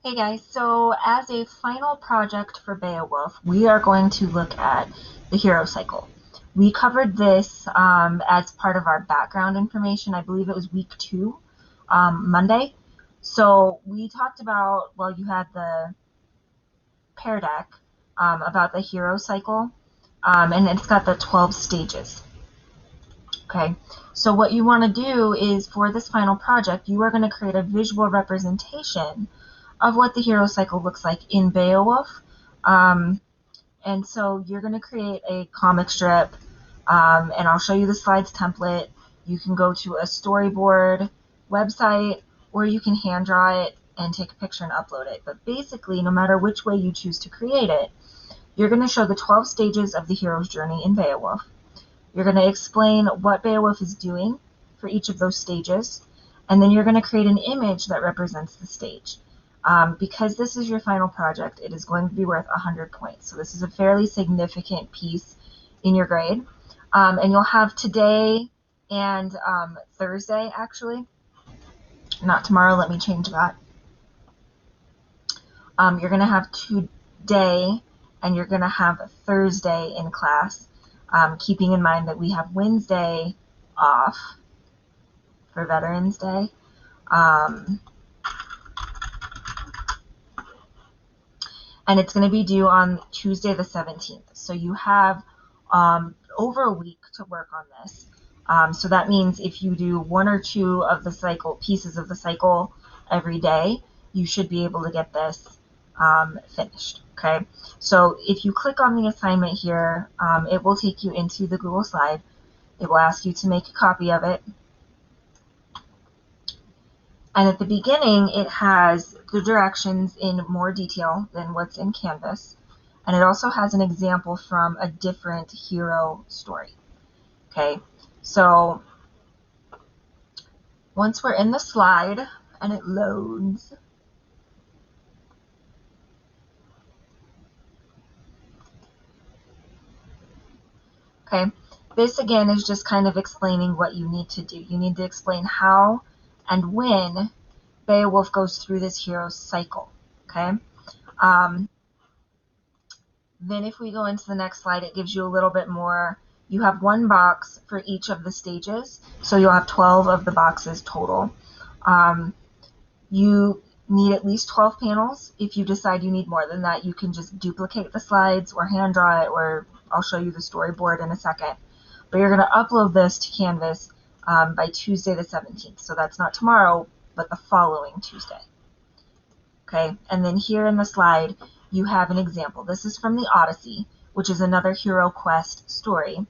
Hey guys, so as a final project for Beowulf, we are going to look at the hero cycle. We covered this as part of our background information. I believe it was week 2, Monday. So we talked about, well, you had the Pear Deck about the hero cycle, and it's got the 12 stages. Okay, so what you want to do is for this final project, you are going to create a visual representation of what the hero cycle looks like in Beowulf. Um, and so you're going to create a comic strip, and I'll show you the slides template. You can go to a storyboard website, or you can hand draw it and take a picture and upload it. But basically, no matter which way you choose to create it, you're going to show the 12 stages of the hero's journey in Beowulf. You're going to explain what Beowulf is doing for each of those stages, and then you're going to create an image that represents the stage. Because this is your final project, it is going to be worth 100 points. So this is a fairly significant piece in your grade. And you'll have today and Thursday, actually. Not tomorrow, let me change that. You're going to have today and you're going to have Thursday in class, keeping in mind that we have Wednesday off for Veterans Day. Um, and it's going to be due on Tuesday the 17th. So you have over a week to work on this. So that means if you do one or two of the cycle pieces of the cycle every day, you should be able to get this finished. Okay. So if you click on the assignment here, it will take you into the Google slide. It will ask you to make a copy of it. And at the beginning, it has the directions in more detail than what's in Canvas. And it also has an example from a different hero story. Okay, so once we're in the slide and it loads, okay, this again is just kind of explaining what you need to do. You need to explain how and when Beowulf goes through this hero cycle. Okay, then if we go into the next slide, it gives you a little bit more. You have one box for each of the stages, so you'll have 12 of the boxes total. You need at least 12 panels. If you decide you need more than that, you can just duplicate the slides or hand draw it, or I'll show you the storyboard in a second. But you're going to upload this to Canvas by Tuesday the 17th. So that's not tomorrow, but the following Tuesday. Okay, and then here in the slide, you have an example. This is from the Odyssey, which is another Hero Quest story,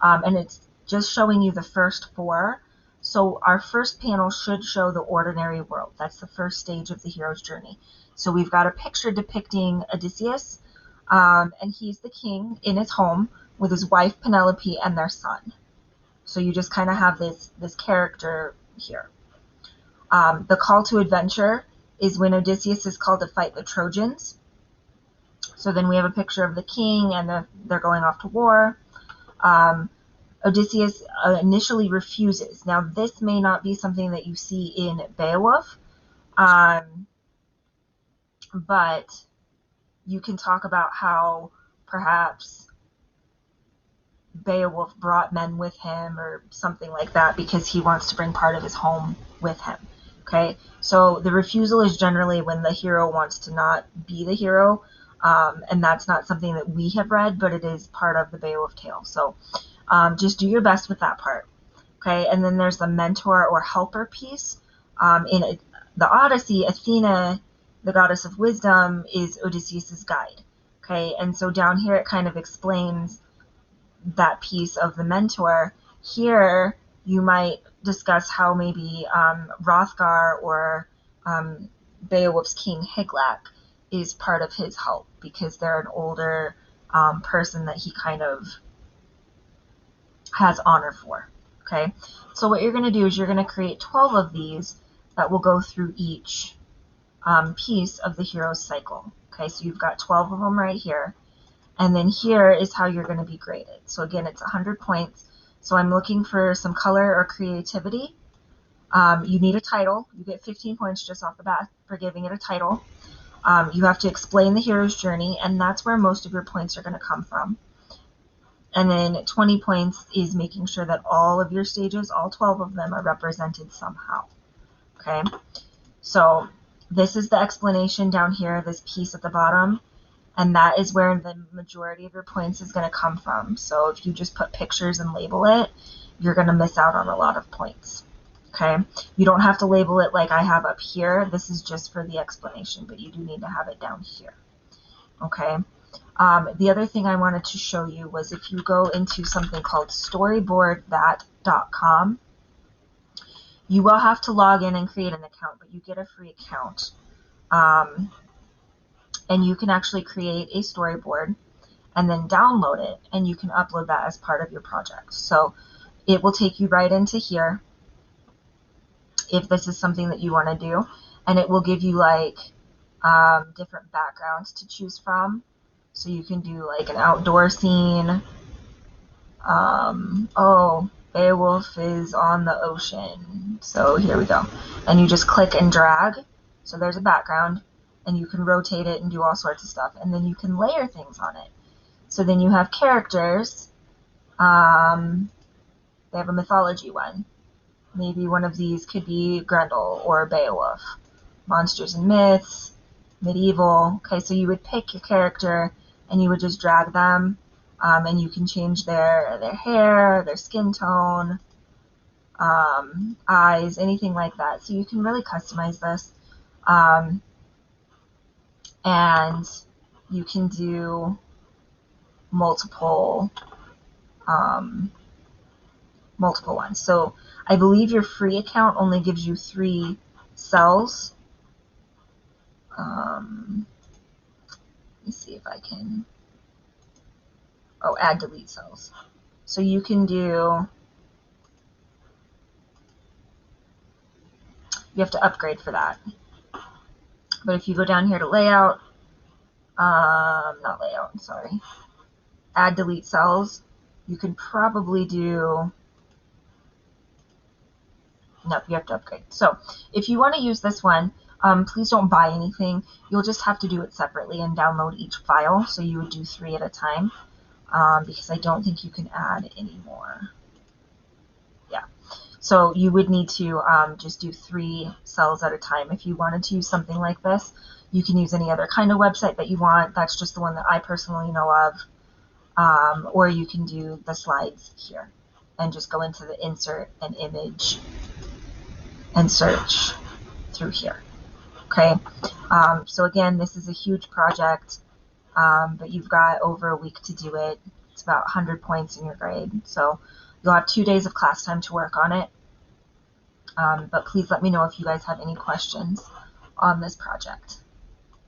and it's just showing you the first 4. So our first panel should show the ordinary world. That's the first stage of the hero's journey. So we've got a picture depicting Odysseus, and he's the king in his home with his wife Penelope and their son. So you just kind of have this character here. The call to adventure is when Odysseus is called to fight the Trojans. So then we have a picture of the king and they're going off to war. Odysseus initially refuses. Now this may not be something that you see in Beowulf, but you can talk about how perhaps Beowulf brought men with him or something like that because he wants to bring part of his home with him. Okay, so the refusal is generally when the hero wants to not be the hero, and that's not something that we have read, but it is part of the Beowulf tale. So just do your best with that part. Okay, and then there's the mentor or helper piece. In the Odyssey, Athena, the goddess of wisdom, is Odysseus's guide. Okay, and so down here it kind of explains that piece of the mentor. Here you might discuss how maybe Hrothgar or Beowulf's king Hygelac is part of his help because they're an older person that he kind of has honor for. Okay, so what you're going to do is you're going to create 12 of these that will go through each piece of the hero's cycle. Okay, so you've got 12 of them right here. And then here is how you're going to be graded. So again, it's 100 points. So I'm looking for some color or creativity. You need a title. You get 15 points just off the bat for giving it a title. You have to explain the hero's journey, and that's where most of your points are going to come from. And then 20 points is making sure that all of your stages, all 12 of them, are represented somehow. Okay, so this is the explanation down here, this piece at the bottom, and that is where the majority of your points is going to come from. So if you just put pictures and label it, you're going to miss out on a lot of points. Okay, you don't have to label it like I have up here. This is just for the explanation, but you do need to have it down here. Okay, the other thing I wanted to show you was if you go into something called storyboardthat.com, you will have to log in and create an account, but you get a free account. And you can actually create a storyboard and then download it, and you can upload that as part of your project. So it will take you right into here if this is something that you want to do, and it will give you like different backgrounds to choose from. So you can do like an outdoor scene. Oh, Beowulf is on the ocean. So here we go. And you just click and drag. So there's a background, and you can rotate it and do all sorts of stuff. And then you can layer things on it. So then you have characters. They have a mythology one. Maybe one of these could be Grendel or Beowulf. Monsters and myths, medieval. Okay, so you would pick your character and you would just drag them, and you can change their hair, their skin tone, eyes, anything like that. So you can really customize this, and you can do multiple ones. So I believe your free account only gives you 3 cells. Let me see if I can. Oh, add delete cells. So you can do. You have to upgrade for that. But if you go down here to layout, not layout, sorry, add delete cells, you can probably do. Nope, you have to upgrade. So if you want to use this one, please don't buy anything. You'll just have to do it separately and download each file. So you would do 3 at a time, because I don't think you can add any more. Yeah. So you would need to just do 3 cells at a time. If you wanted to use something like this, you can use any other kind of website that you want. That's just the one that I personally know of. Or you can do the slides here and just go into the insert an image and search through here. Okay, so again, this is a huge project, but you've got over a week to do it. It's about 100 points in your grade, so you'll have 2 days of class time to work on it. But please let me know if you guys have any questions on this project.